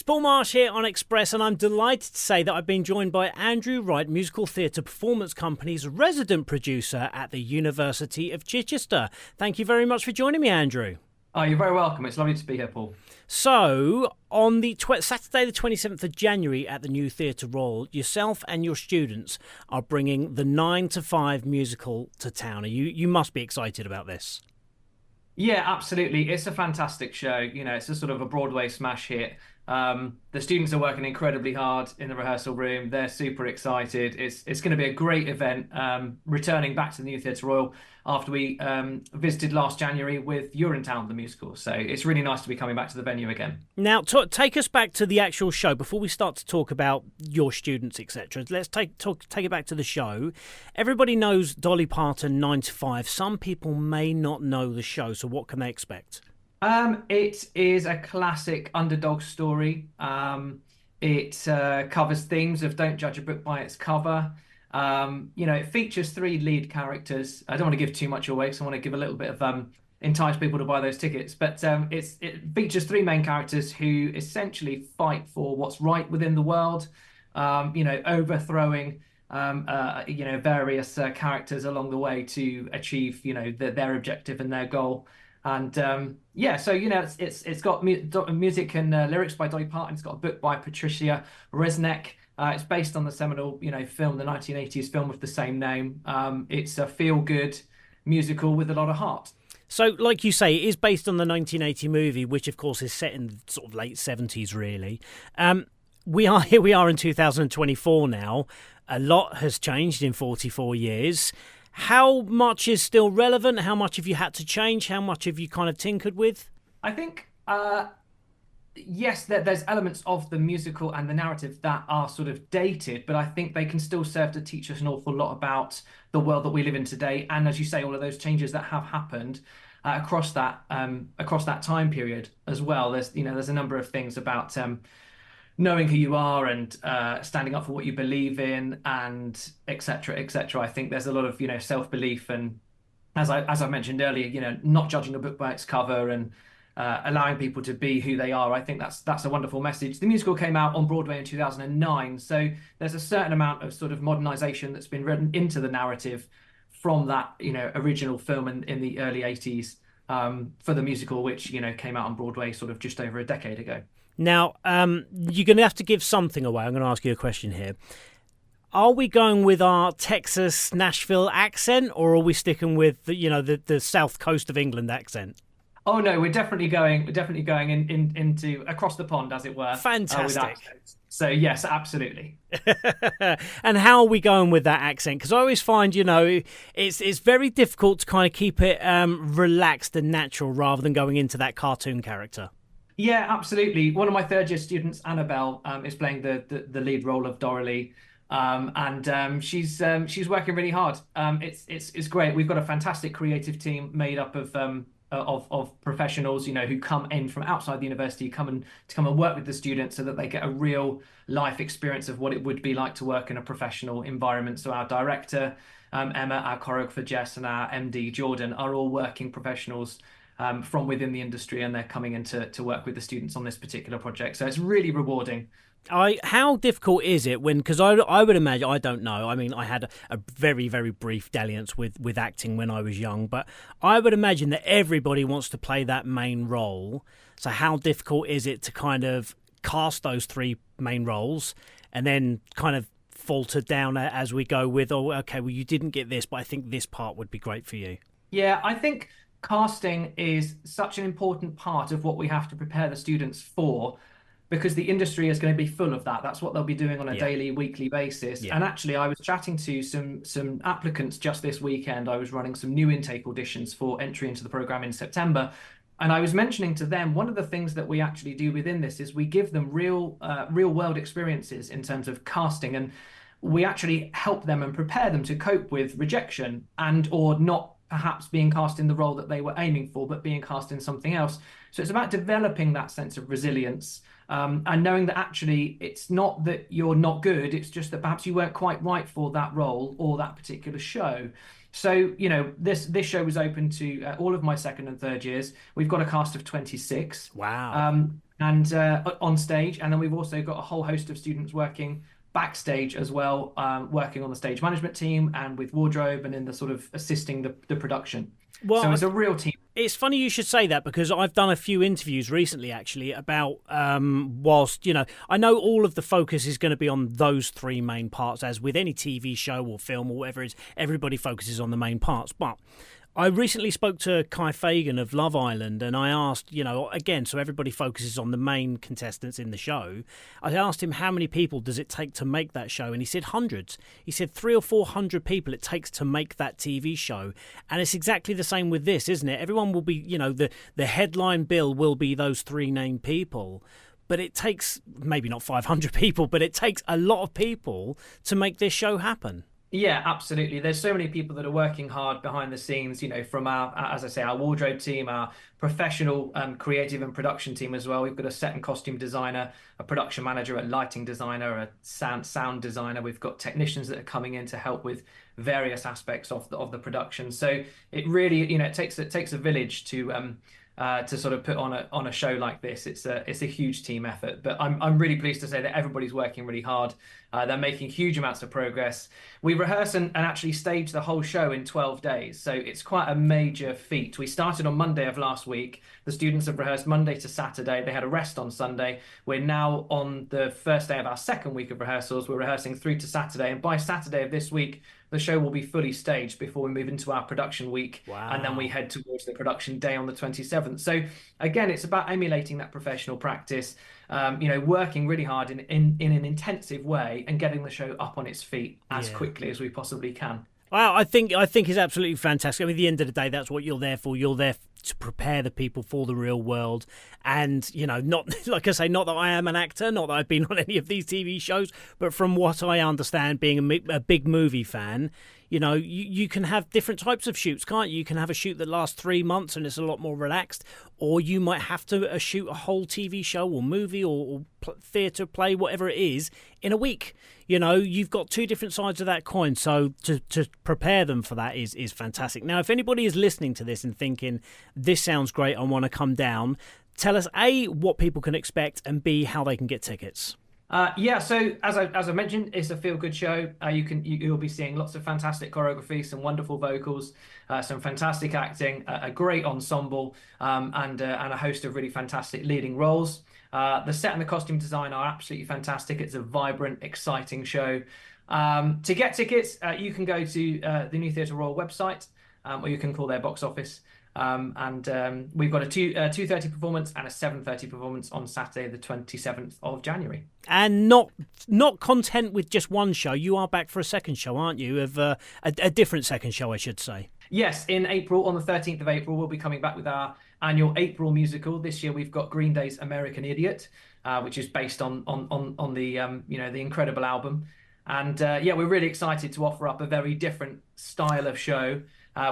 Paul Marsh here on Express, and I'm delighted to say that I've been joined by Andrew Wright, Musical Theatre Performance Company's resident producer at the University of Chichester. Thank you very much for joining me, Andrew. Oh, you're very welcome. It's lovely to be here, Paul. So, on the Saturday the 27th of January at the New Theatre Royal, yourself and your students are bringing the 9 to 5 musical to town. You must be excited about this. Yeah, absolutely. It's a fantastic show. It's a sort of a Broadway smash hit. The students are working incredibly hard in the rehearsal room. They're super excited. It's going to be a great event. Returning back to the New Theatre Royal after we visited last January with Urinetown, the musical. So it's really nice to be coming back to the venue again. Now, take us back to the actual show before we start to talk about your students, etc. Let's take it back to the show. Everybody knows Dolly Parton 9 to 5. Some people may not know the show, so what can they expect? It is a classic underdog story. It covers themes of don't judge a book by its cover. It features three lead characters. I don't want to give too much away because I want to give a little bit of entice people to buy those tickets. But it features three main characters who essentially fight for what's right within the world. Overthrowing various characters along the way to achieve their objective and their goal. And it's got music and lyrics by Dolly Parton. It's got a book by Patricia Resnick. It's based on the seminal, film, the 1980s film of the same name. It's a feel-good musical with a lot of heart. So, like you say, it is based on the 1980 movie, which, of course, is set in sort of late 70s, really. We are in 2024 now. A lot has changed in 44 years. How much is still relevant? How much have you had to change? How much have you kind of tinkered with? I think, yes, there's elements of the musical and the narrative that are sort of dated, but I think they can still serve to teach us an awful lot about the world that we live in today. And as you say, all of those changes that have happened across that time period as well. There's a number of things about knowing who you are and standing up for what you believe in, and et cetera, et cetera. I think there's a lot of self-belief, and as I mentioned earlier, not judging a book by its cover, and allowing people to be who they are. I think that's a wonderful message. The musical came out on Broadway in 2009, so there's a certain amount of sort of modernization that's been written into the narrative from that original film in the early 80s for the musical, which came out on Broadway sort of just over a decade ago. Now, you're going to have to give something away. I'm going to ask you a question here. Are we going with our Texas, Nashville accent, or are we sticking with the south coast of England accent? Oh no, we're definitely going into across the pond, as it were. Fantastic. So yes, absolutely. And how are we going with that accent? Because I always find, it's very difficult to kind of keep it relaxed and natural rather than going into that cartoon character. Yeah, absolutely. One of my third year students, Annabelle, is playing the lead role of Doralee, and she's working really hard. It's great. We've got a fantastic creative team made up of professionals, who come in from outside the university, come and work with the students so that they get a real life experience of what it would be like to work in a professional environment. So our director, Emma, our choreographer Jess, and our MD Jordan are all working professionals from within the industry, and they're coming in to work with the students on this particular project. So it's really rewarding. How difficult is it because I would imagine, I don't know, I mean, I had a very, very brief dalliance with acting when I was young, but I would imagine that everybody wants to play that main role. So how difficult is it to kind of cast those three main roles and then kind of falter down as we go with, okay, well, you didn't get this, but I think this part would be great for you? Yeah, I think casting is such an important part of what we have to prepare the students for, because the industry is going to be full of that. That's what they'll be doing on a daily, weekly basis. Yeah. And actually, I was chatting to some applicants just this weekend. I was running some new intake auditions for entry into the program in September. And I was mentioning to them, one of the things that we actually do within this is we give them real world experiences in terms of casting. And we actually help them and prepare them to cope with rejection and or not perhaps being cast in the role that they were aiming for, but being cast in something else. So it's about developing that sense of resilience, and knowing that actually it's not that you're not good, it's just that perhaps you weren't quite right for that role or that particular show. So, this show was open to all of my second and third years. We've got a cast of 26. Wow. and on stage. And then we've also got a whole host of students working backstage as well, working on the stage management team and with wardrobe and in the sort of assisting the production. So Well, it's a real team. it's funny you should say that because I've done a few interviews recently, actually, about whilst, I know all of the focus is going to be on those three main parts, as with any TV show or film or whatever it is, everybody focuses on the main parts. But I recently spoke to Kai Fagan of Love Island, and I asked, again, so everybody focuses on the main contestants in the show. I asked him how many people does it take to make that show, and he said hundreds. He said 300 or 400 people it takes to make that TV show, and it's exactly the same with this, isn't it? Everyone will be, the headline bill will be those three named people. But it takes, maybe not 500 people, but it takes a lot of people to make this show happen. Yeah, absolutely. There's so many people that are working hard behind the scenes, from our, as I say, our wardrobe team, our professional creative and production team as well. We've got a set and costume designer, a production manager, a lighting designer, a sound designer. We've got technicians that are coming in to help with various aspects of the production. So it really, it takes a village to sort of put on a show like this. It's a huge team effort, but I'm really pleased to say that everybody's working really hard. They're making huge amounts of progress. We rehearse and actually stage the whole show in 12 days, so it's quite a major feat. We started on Monday of last week. The students have rehearsed Monday to Saturday. They had a rest on Sunday. We're now on the first day of our second week of rehearsals. We're rehearsing through to Saturday, and by Saturday of this week, the show will be fully staged before we move into our production week. Wow. And then we head towards the production day on the 27th. So again, it's about emulating that professional practice, working really hard in an intensive way and getting the show up on its feet as quickly as we possibly can. Well, I think it's absolutely fantastic. I mean, at the end of the day, that's what you're there for. You're there to prepare the people for the real world. And, not, like I say, not that I am an actor, not that I've been on any of these TV shows, but from what I understand, being a big movie fan, you can have different types of shoots, can't you? You can have a shoot that lasts 3 months and it's a lot more relaxed, or you might have to shoot a whole TV show or movie or theatre play, whatever it is, in a week. You've got two different sides of that coin, so to prepare them for that is fantastic. Now, if anybody is listening to this and thinking, this sounds great, I want to come down, tell us, A, what people can expect, and B, how they can get tickets. So as I mentioned, it's a feel-good show. You'll be seeing lots of fantastic choreography, some wonderful vocals, some fantastic acting, a great ensemble, and a host of really fantastic leading roles. The set and the costume design are absolutely fantastic. It's a vibrant, exciting show. To get tickets, you can go to the New Theatre Royal website, or you can call their box office. We've got a 2:30 performance and a 7:30 performance on Saturday, the 27th of January. And not content with just one show. You are back for a second show, aren't you? Of a different second show, I should say. Yes, in April, on the 13th of April, we'll be coming back with our annual April musical. This year, we've got Green Day's "American Idiot," which is based on the the incredible album. And we're really excited to offer up a very different style of show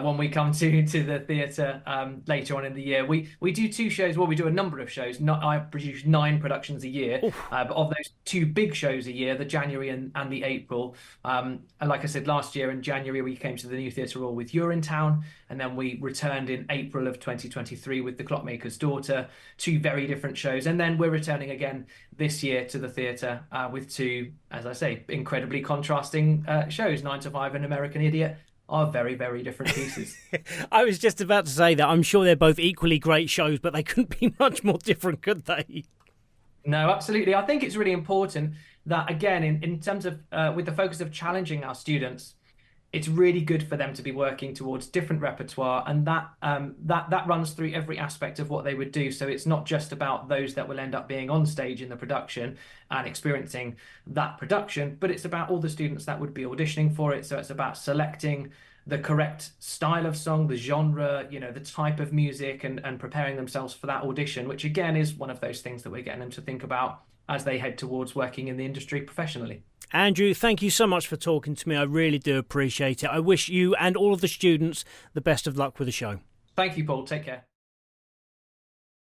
when we come to the theatre later on in the year. We do two shows. Well, we do a number of shows. I produce 9 productions a year, but of those 2 big shows a year, the January and the April. And like I said, last year in January, we came to the New Theatre Royal with Urinetown, and then we returned in April of 2023 with The Clockmaker's Daughter, 2 very different shows. And then we're returning again this year to the theatre with 2, as I say, incredibly contrasting shows, 9 to 5 and American Idiot. Are very, very different pieces. I was just about to say that. I'm sure they're both equally great shows, but they couldn't be much more different, could they? No, absolutely. I think it's really important that, again, in terms of with the focus of challenging our students, it's really good for them to be working towards different repertoire, and that runs through every aspect of what they would do. So it's not just about those that will end up being on stage in the production and experiencing that production, but it's about all the students that would be auditioning for it. So it's about selecting the correct style of song, the genre, the type of music, and preparing themselves for that audition, which again is one of those things that we're getting them to think about as they head towards working in the industry professionally. Andrew, thank you so much for talking to me. I really do appreciate it. I wish you and all of the students the best of luck with the show. Thank you, Paul. Take care.